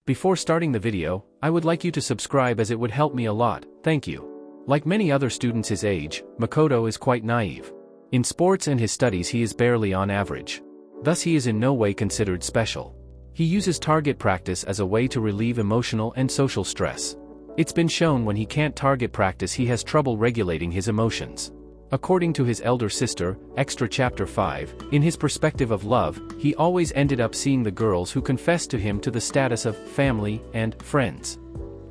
Before starting the video, I would like you to subscribe as it would help me a lot, thank you. Like many other students his age, Makoto is quite naive. In sports and his studies he is barely on average. Thus he is in no way considered special. He uses target practice as a way to relieve emotional and social stress. It's been shown when he can't target practice he has trouble regulating his emotions. According to his elder sister, Extra Chapter 5, in his perspective of love, he always ended up seeing the girls who confessed to him to the status of family and friends.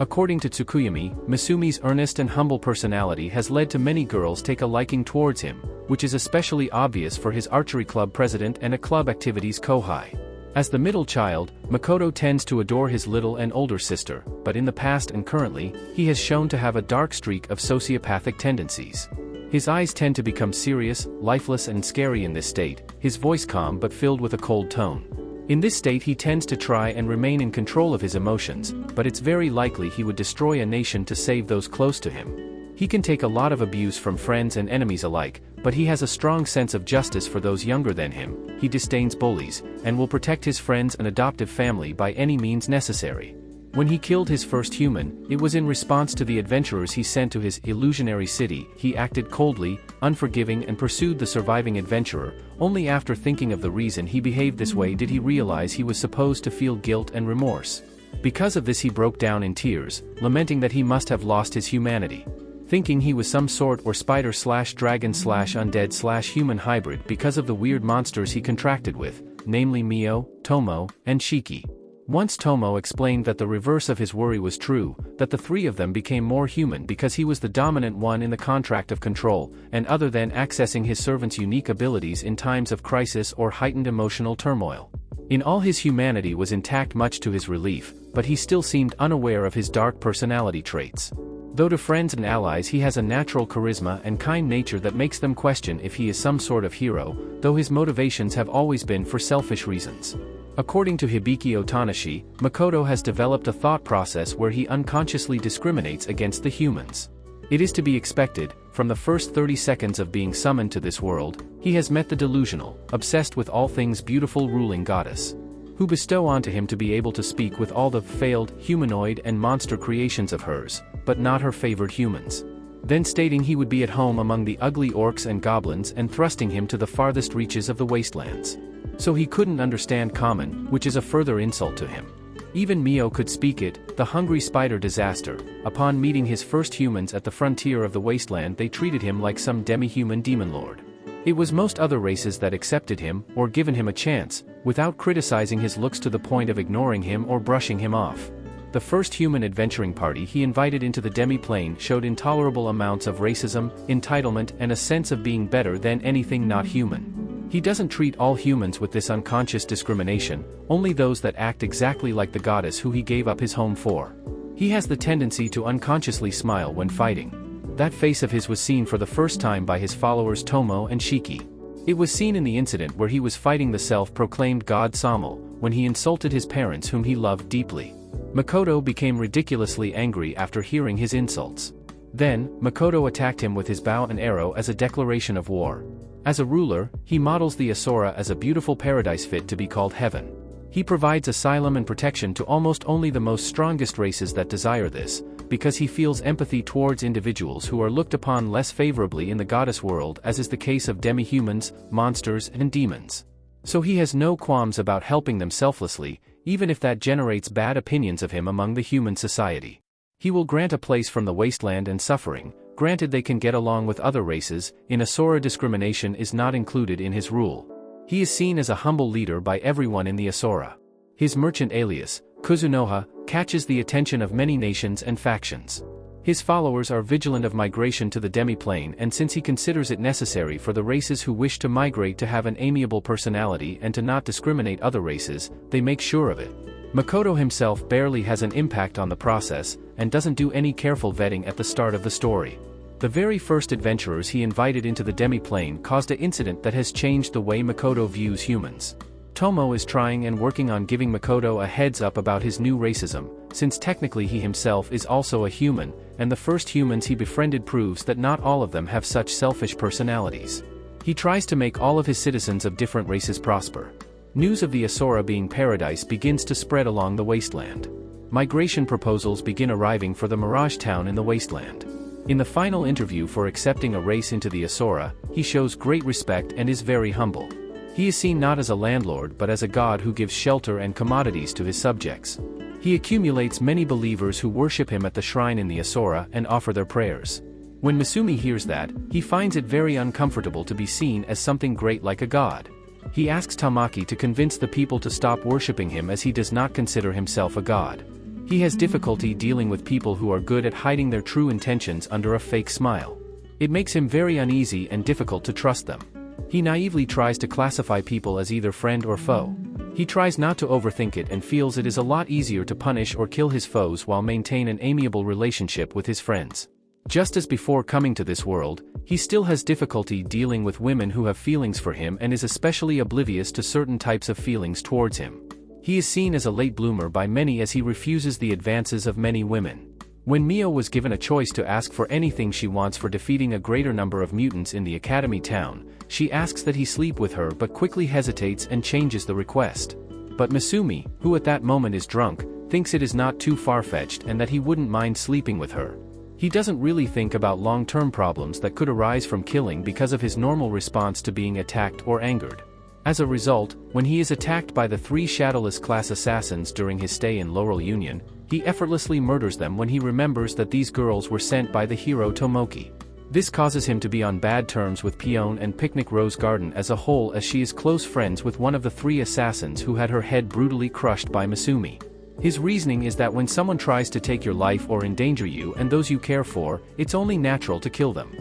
According to Tsuki, MISUMI's earnest and humble personality has led to many girls take a liking towards him, which is especially obvious for his archery club president and a club activities kohai. As the middle child, Makoto tends to adore his little and older sister, but in the past and currently, he has shown to have a dark streak of sociopathic tendencies. His eyes tend to become serious, lifeless and scary in this state, his voice calm but filled with a cold tone. In this state he tends to try and remain in control of his emotions, but it's very likely he would destroy a nation to save those close to him. He can take a lot of abuse from friends and enemies alike, but he has a strong sense of justice for those younger than him, he disdains bullies, and will protect his friends and adoptive family by any means necessary. When he killed his first human, it was in response to the adventurers he sent to his illusionary city. He acted coldly, unforgiving and pursued the surviving adventurer. Only after thinking of the reason he behaved this way did he realize he was supposed to feel guilt and remorse. Because of this he broke down in tears, lamenting that he must have lost his humanity. Thinking he was some sort or spider/dragon/undead/human hybrid because of the weird monsters he contracted with, namely Mio, Tomo, and Shiki. Once Tomo explained that the reverse of his worry was true, that the three of them became more human because he was the dominant one in the contract of control, and other than accessing his servant's unique abilities in times of crisis or heightened emotional turmoil. In all his humanity was intact much to his relief, but he still seemed unaware of his dark personality traits. Though to friends and allies he has a natural charisma and kind nature that makes them question if he is some sort of hero, though his motivations have always been for selfish reasons. According to Hibiki Otanashi, Makoto has developed a thought process where he unconsciously discriminates against the humans. It is to be expected, from the first 30 seconds of being summoned to this world, he has met the delusional, obsessed with all things beautiful ruling goddess, who bestow onto him to be able to speak with all the failed, humanoid and monster creations of hers, but not her favored humans. Then stating he would be at home among the ugly orcs and goblins and thrusting him to the farthest reaches of the wastelands. So he couldn't understand common, which is a further insult to him. Even Mio could speak it, the hungry spider disaster. Upon meeting his first humans at the frontier of the wasteland they treated him like some demi-human demon lord. It was most other races that accepted him, or given him a chance, without criticizing his looks to the point of ignoring him or brushing him off. The first human adventuring party he invited into the demi-plane showed intolerable amounts of racism, entitlement and a sense of being better than anything not human. He doesn't treat all humans with this unconscious discrimination, only those that act exactly like the goddess who he gave up his home for. He has the tendency to unconsciously smile when fighting. That face of his was seen for the first time by his followers Tomo and Shiki. It was seen in the incident where he was fighting the self-proclaimed god Samel, when he insulted his parents whom he loved deeply. Makoto became ridiculously angry after hearing his insults. Then, Makoto attacked him with his bow and arrow as a declaration of war. As a ruler, he models the Asura as a beautiful paradise fit to be called heaven. He provides asylum and protection to almost only the most strongest races that desire this, because he feels empathy towards individuals who are looked upon less favorably in the goddess world, as is the case of demi-humans, monsters and demons. So he has no qualms about helping them selflessly, even if that generates bad opinions of him among the human society. He will grant a place from the wasteland and suffering, granted they can get along with other races. In Asura discrimination is not included in his rule. He is seen as a humble leader by everyone in the Asura. His merchant alias, Kuzunoha, catches the attention of many nations and factions. His followers are vigilant of migration to the demi-plane, and since he considers it necessary for the races who wish to migrate to have an amiable personality and to not discriminate other races, they make sure of it. Makoto himself barely has an impact on the process, and doesn't do any careful vetting at the start of the story. The very first adventurers he invited into the demi-plane caused an incident that has changed the way Makoto views humans. Tomo is trying and working on giving Makoto a heads up about his new racism, since technically he himself is also a human, and the first humans he befriended proves that not all of them have such selfish personalities. He tries to make all of his citizens of different races prosper. News of the Asura being paradise begins to spread along the wasteland. migration proposals begin arriving for the Mirage Town in the wasteland. In the final interview for accepting a race into the Asura, he shows great respect and is very humble. He is seen not as a landlord but as a god who gives shelter and commodities to his subjects. He accumulates many believers who worship him at the shrine in the Asura and offer their prayers. When MISUMI hears that, he finds it very uncomfortable to be seen as something great like a god. He asks Tamaki to convince the people to stop worshipping him as he does not consider himself a god. He has difficulty dealing with people who are good at hiding their true intentions under a fake smile. It makes him very uneasy and difficult to trust them. He naively tries to classify people as either friend or foe. He tries not to overthink it and feels it is a lot easier to punish or kill his foes while maintain an amiable relationship with his friends. Just as before coming to this world, he still has difficulty dealing with women who have feelings for him and is especially oblivious to certain types of feelings towards him. He is seen as a late bloomer by many as he refuses the advances of many women. When Mio was given a choice to ask for anything she wants for defeating a greater number of mutants in the Academy town, she asks that he sleep with her but quickly hesitates and changes the request. But MISUMI, who at that moment is drunk, thinks it is not too far-fetched and that he wouldn't mind sleeping with her. He doesn't really think about long-term problems that could arise from killing because of his normal response to being attacked or angered. As a result, when he is attacked by the 3 Shadowless class assassins during his stay in Laurel Union, he effortlessly murders them when he remembers that these girls were sent by the hero Tomoki. This causes him to be on bad terms with Pione and Picnic Rose Garden as a whole, as she is close friends with one of the 3 assassins who had her head brutally crushed by MISUMI. His reasoning is that when someone tries to take your life or endanger you and those you care for, it's only natural to kill them.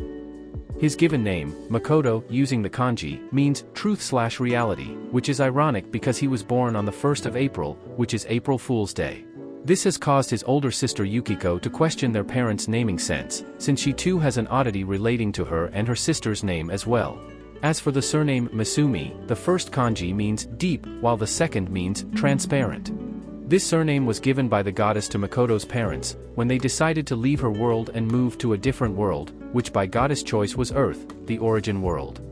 His given name, Makoto, using the kanji, means truth/reality, which is ironic because he was born on the 1st of April, which is April Fool's Day. This has caused his older sister Yukiko to question their parents' naming sense, since she too has an oddity relating to her and her sister's name as well. As for the surname Misumi, the first kanji means deep, while the second means transparent. This surname was given by the goddess to Makoto's parents, when they decided to leave her world and move to a different world, which by goddess choice was Earth, the origin world.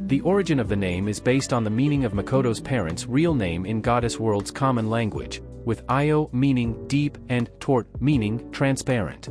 The origin of the name is based on the meaning of Makoto's parents' real name in goddess world's common language, with Io meaning deep and Tort meaning transparent.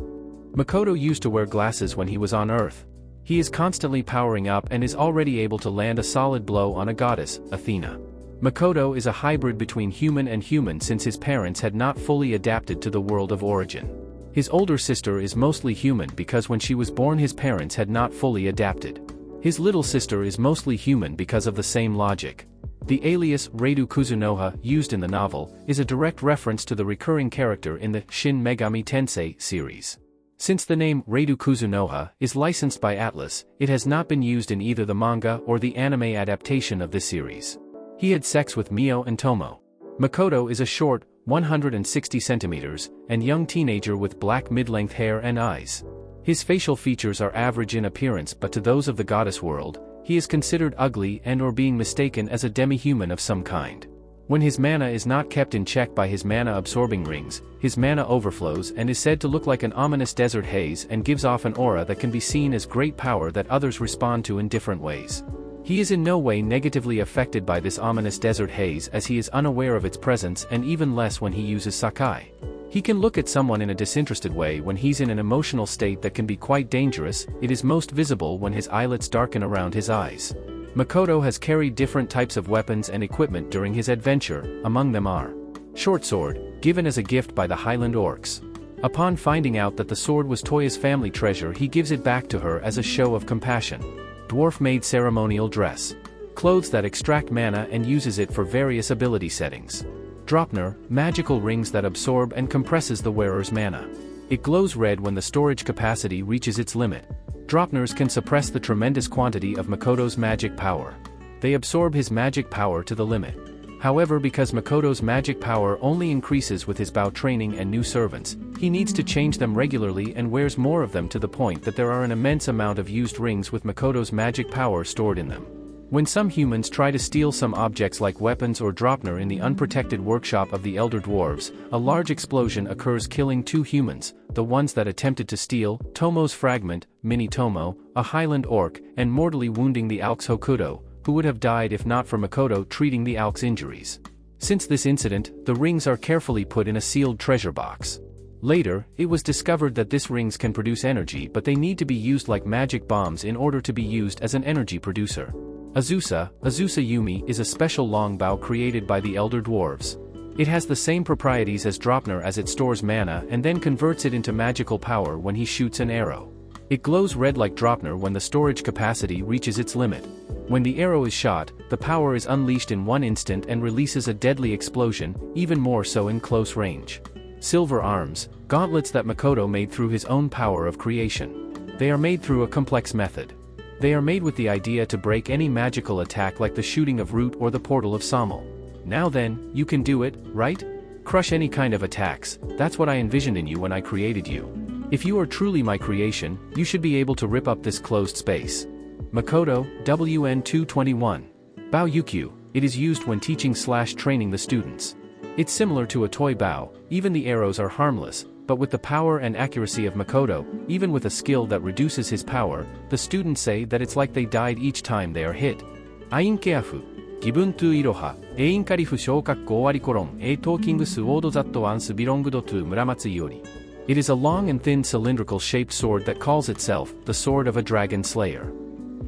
Makoto used to wear glasses when he was on Earth. He is constantly powering up and is already able to land a solid blow on a goddess, Athena. Makoto is a hybrid between human and human since his parents had not fully adapted to the world of origin. His older sister is mostly human because when she was born his parents had not fully adapted. His little sister is mostly human because of the same logic. The alias Reidu Kuzunoha used in the novel is a direct reference to the recurring character in the Shin Megami Tensei series. Since the name Reidu Kuzunoha is licensed by Atlas, it has not been used in either the manga or the anime adaptation of this series. He had sex with Mio and Tomo. Makoto is a short, 160 centimeters, and young teenager with black mid-length hair and eyes. His facial features are average in appearance, but to those of the goddess world, he is considered ugly and or being mistaken as a demi-human of some kind. When his mana is not kept in check by his mana-absorbing rings, his mana overflows and is said to look like an ominous desert haze and gives off an aura that can be seen as great power that others respond to in different ways. He is in no way negatively affected by this ominous desert haze as he is unaware of its presence, and even less when he uses Sakai. He can look at someone in a disinterested way when he's in an emotional state that can be quite dangerous. It is most visible when his eyelids darken around his eyes. Makoto has carried different types of weapons and equipment during his adventure, among them are short sword, given as a gift by the Highland Orcs. Upon finding out that the sword was Toya's family treasure, he gives it back to her as a show of compassion. Dwarf-made ceremonial dress. Clothes that extract mana and uses it for various ability settings. Dropner, magical rings that absorb and compresses the wearer's mana. It glows red when the storage capacity reaches its limit. Dropners can suppress the tremendous quantity of Makoto's magic power. They absorb his magic power to the limit. However, because Makoto's magic power only increases with his bow training and new servants, he needs to change them regularly and wears more of them to the point that there are an immense amount of used rings with Makoto's magic power stored in them. When some humans try to steal some objects like weapons or Dropner in the unprotected workshop of the Elder Dwarves, a large explosion occurs, killing 2 humans, the ones that attempted to steal, Tomo's fragment, Mini Tomo, a Highland Orc, and mortally wounding the Alk's Hokuto, who would have died if not for Makoto treating the Alk's injuries. Since this incident, the rings are carefully put in a sealed treasure box. Later, it was discovered that these rings can produce energy, but they need to be used like magic bombs in order to be used as an energy producer. Azusa Yumi is a special long bow created by the Elder Dwarves. It has the same properties as Draupner, as it stores mana and then converts it into magical power when he shoots an arrow. It glows red like Draupner when the storage capacity reaches its limit. When the arrow is shot, the power is unleashed in one instant and releases a deadly explosion, even more so in close range. Silver arms, gauntlets that Makoto made through his own power of creation. They are made through a complex method. They are made with the idea to break any magical attack like the shooting of Root or the portal of Samel. Now then, you can do it, right? Crush any kind of attacks. That's what I envisioned in you when I created you. If you are truly my creation, you should be able to rip up this closed space. Makoto, WN 221. Bao Yukyu, it is used when teaching/training the students. It's similar to a toy bow, even the arrows are harmless, but with the power and accuracy of Makoto, even with a skill that reduces his power, the students say that it's like they died each time they are hit. Ainkeafu. Gibuntu iroha, einkarifu shoukaku owari koron, talking sword that once belonged to Muramatsu yori. It is a long and thin cylindrical shaped sword that calls itself the Sword of a Dragon Slayer.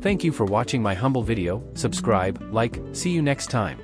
Thank you for watching my humble video. Subscribe, like, see you next time.